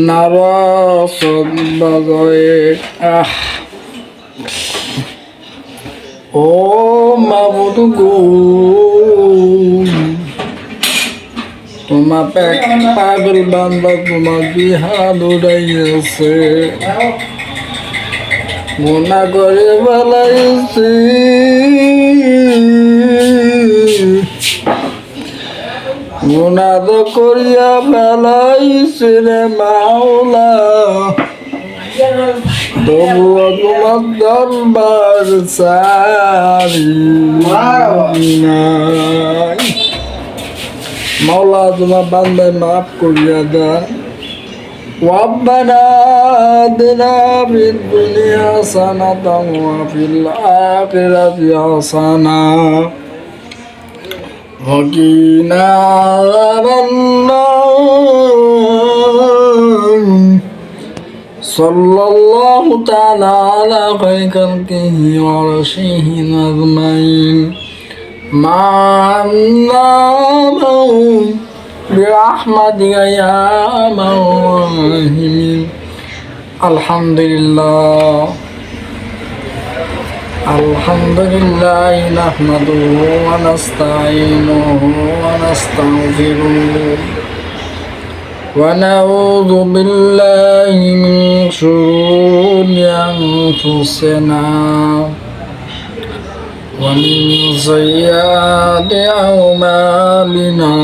নারাসত বাজয়ে ও মাবুদ গো তোমার পাগল বান্দা তোমার বিহাদ উড়াইয়াছে গুনাহ করে বালাইছি গুনাহ তো করিয়া ফেলাইছি রে মাওলা তবুও তোমার দরবার সারি নাই মাওলা তোমার বান্দায় মাফ করিয়া দেন ربنا آتنا في الدنيا حسنة وفي الآخرة حسنة وقنا عذاب النار صلى الله تعالى على خير خلقه ورسوله أجمعين مع النار برحمتك يا الراحمين الحمد لله نحمده ونستعينه ونستغفره ونعوذ بالله من شرور أنفسنا ومن سيئات أعمالنا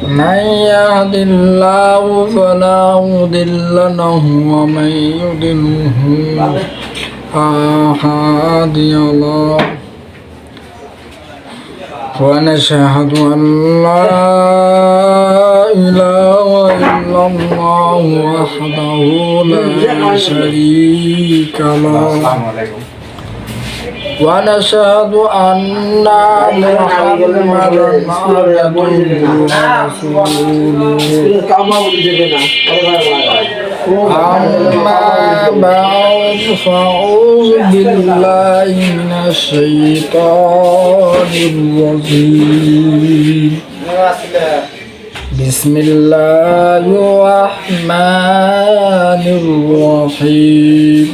من يهد الله فلا مضل له ومن يضلله فلا هادي له ونشهد أن لا إله إلا الله وحده لا شريك له ونشهد أن محمدا عبده ورسوله أما بعد فأعوذ بالله من الشيطان الرجيم بسم الله الرحمن الرحيم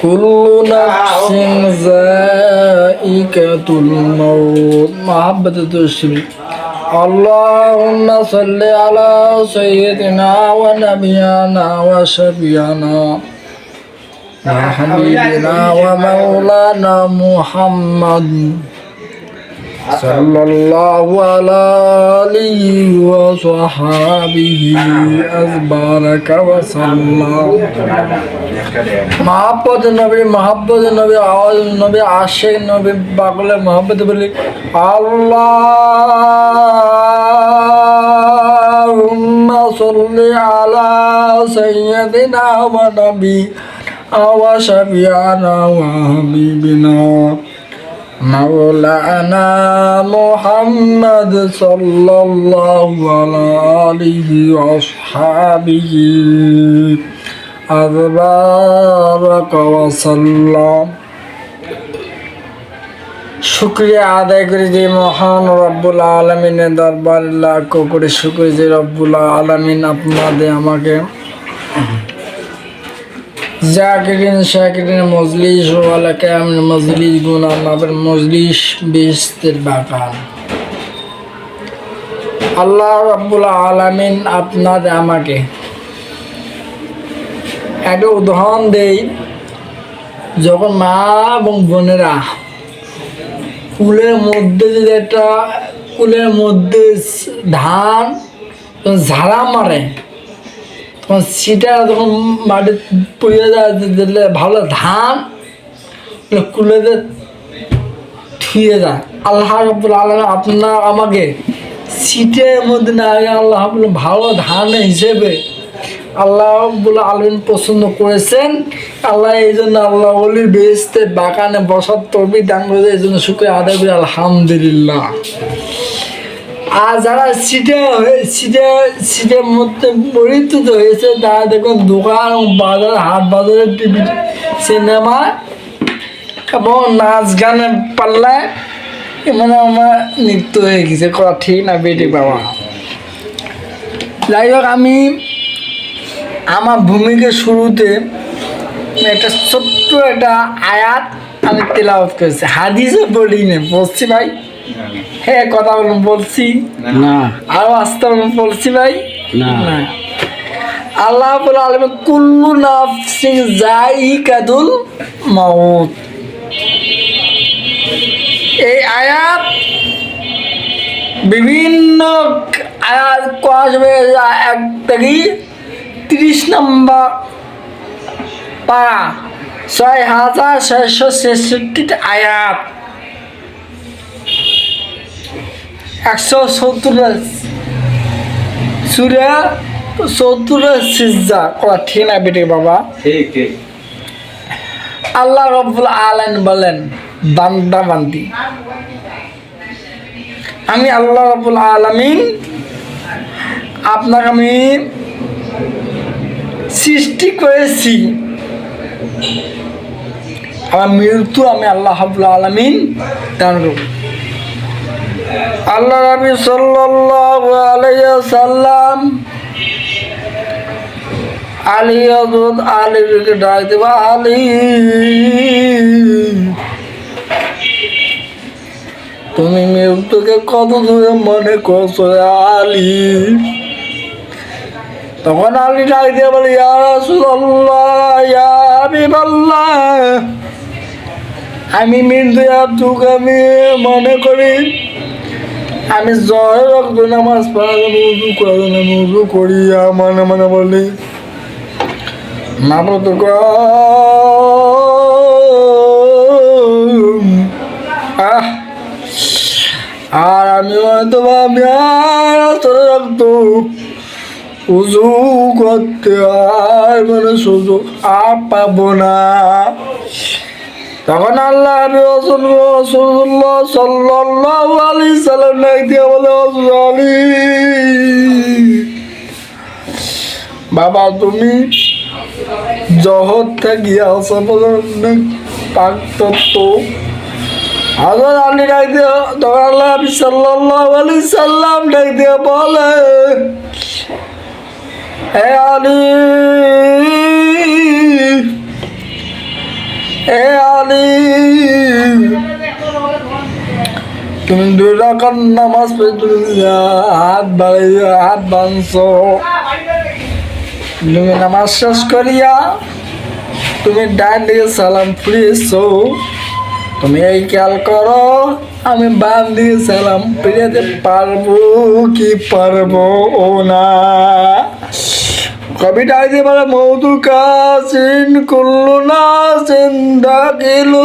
كل نفس ذائقة الموت محبة الشرك اللهم صل على سيدنا ونبينا وشفيعنا وحبيبنا ومولانا محمد صلى الله على آله وصحابه أجمعين وسلم محبت नबी आवाज नबी आशिक नबी पागल मोहब्बत बोली अल्लाहुम्मा सल्ली अला सय्यदिना व नबीना व शफीअना व हबीबिना मौलाना मुहम्मद सल्लल्लाहु अलैहि वसहबिहि अज़बारक वसल्लम शुक्रिया आदाय करी जे महान रब्बुल आलमीনের দরবারে লাখ কোটি শুকরিয়া যে রব্বুল আলামিন আপনাদের আমাকে জাকিরিন শাকিরিন মজলিস ওয়ালা কামিল মজলিস গুনাহ মাফের মজলিস বিস্তের বাগান আল্লাহ রব্বুল আলামিন আপনাদের আমাকে একটা উদাহরণ দেই যখন মা এবং বোনেরা কুলের মধ্যে যদি একটা কুলের মধ্যে ধান ঝাড়া মারে তখন সেটা যখন মাটি পড়ে যায় দিলে ভালো ধান কুলেতে থুয়ে যায় আল্লাহ রাব্বুল আলামিন আপনার আমাকে সিটের মধ্যে না আল্লাহ ভালো ধান হিসেবে আল্লাহ রাব্বুল আলামিন পছন্দ করেছেন আল্লাহ এই জন্য আল্লাহ ওলির বেহেশতে বাগানে বসার তৌফিক দান করেছে এই জন্য শুকরিয়া আদায় করি আলহামদুলিল্লাহ। আর যারা সিটের মধ্যে পরিচিত হয়েছে তারা দেখুন দোকান বাজার হাট বাজারের টিভি সিনেমা এবং নাচ গানের পাল্লায় মানে আমার নৃত্য হয়ে গেছে কথা ঠিক না বেটি বাবা যাই হোক, আমি আমার ভূমিকার শুরুতে একটা ছোট্ট একটা আয়াত আমি তেলাওয়াত করেছি, হাদিসও পড়ি না, বলছি ভাই। হ্যাঁ, কথা বলছি না আরো আস্তে বলছি ভাই। না না, আল্লাহ রাব্বুল আলামিন কুল্লু নাফসিন যায়িকাতুল মাউত, এই আয়াত বিভিন্ন আয়াত আসবে, 1 থেকে 30 নম্বর পারা, 6666 আয়াত, 170 সূরা, 70 সিজদা করা ঠিক না বেটে বাবা। ঠিক ঠিক আল্লাহ রাব্বুল আলামিন বলেন, বান্দা বান্দি, আমি আল্লাহ রাব্বুল আলামিন আপনাকে আমি সৃষ্টি করেছি, আমার মৃত্যু আমি আল্লাহ রাব্বুল আলামিন দান করব। আল্লাহ নবী সাল্লাল্লাহু আলাইহি ওয়াসাল্লাম আলী হযরত আলীকে ডাক দেবা, আলী তুমি মৃত্যুকে কত দূরে মনে করছো আলী? তখন আলী ডাক দিয়ে বলে, ইয়া রাসূলুল্লাহ, ইয়া হাবিবাল্লাহ, আমি মৃত্যুকে আমি মনে করি, আমি জয় রক্ত নামাজ পড়ালাম, উজু করলাম, উজু করিয়া মনে মনে বলি, মাবুদ গো, আর আমি হয়তো ভাবি তোর রক্ত উজু করতে আর মানে সুযোগ আর পাবো না। তখন আল্লাহ রাসূলুল্লাহ সাল্লাল্লাহু আলাইহি সাল্লাম ডাক দিয়ে বলে, আলী বাবা, তুমি জহর থেকে আসা অনেক পাক তত্ত্ব। হযরত আলী ডাক দিয়ে, তখন আল্লাহ সাল্লাল্লাহু আলাইহি সাল্লাম ডাক দিয়ে বলে, হে আলী, হে আলী, তুমি 2 রাকাত নামাজ পড়ে তুমি হাত বাড়িয়ে হাত বাঁধছো, তুমি নামাজ শেষ করিয়া তুমি ডান দিকে সালাম ফিরিয়েছো, তুমি এই খেয়াল করো আমি বাম দিকে সালাম ফিরাতে পারবো কি পারবো না। কবিতা আইতে পারে, মৌতু কাসিন কুল্লু নাসিন দাখিলু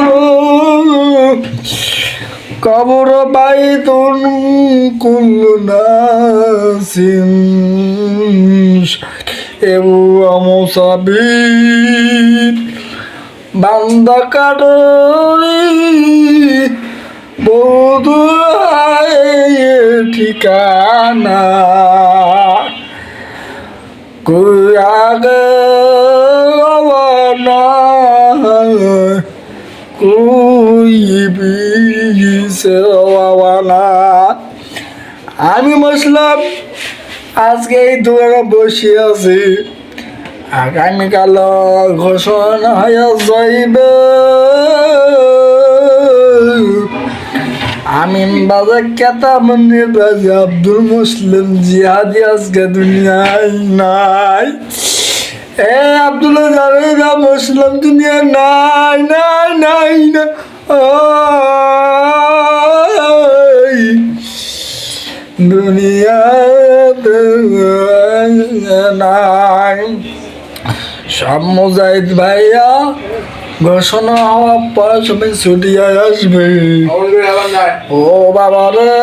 কবর বাইতুন কুল্লু নাসিন এবু আমসাবির, বান্দা কাটরি বধু ঠিকানা, কোই আগে রওনা কোই বিছে রওনা। আমি বসলাম, আজকে এই দোকানে বসে আছি, আগামীকাল ঘোষণা হয়ে যাইবে আমি বাজে কেতা মনে বাজে আব্দুল মুসলিম জিহাদি আজকে দুনিয়ায় নাই। এ আব্দুল্লাহ জানে না মুসলিম দুনিয়া নাই নাই নাই না, দুনিয়াতে নাই। সব মুজাহিদ ভাইয়া ঘোষণা হওয়ার পর সবাই ছুটিয়ে আসবে। ও বাবা রে,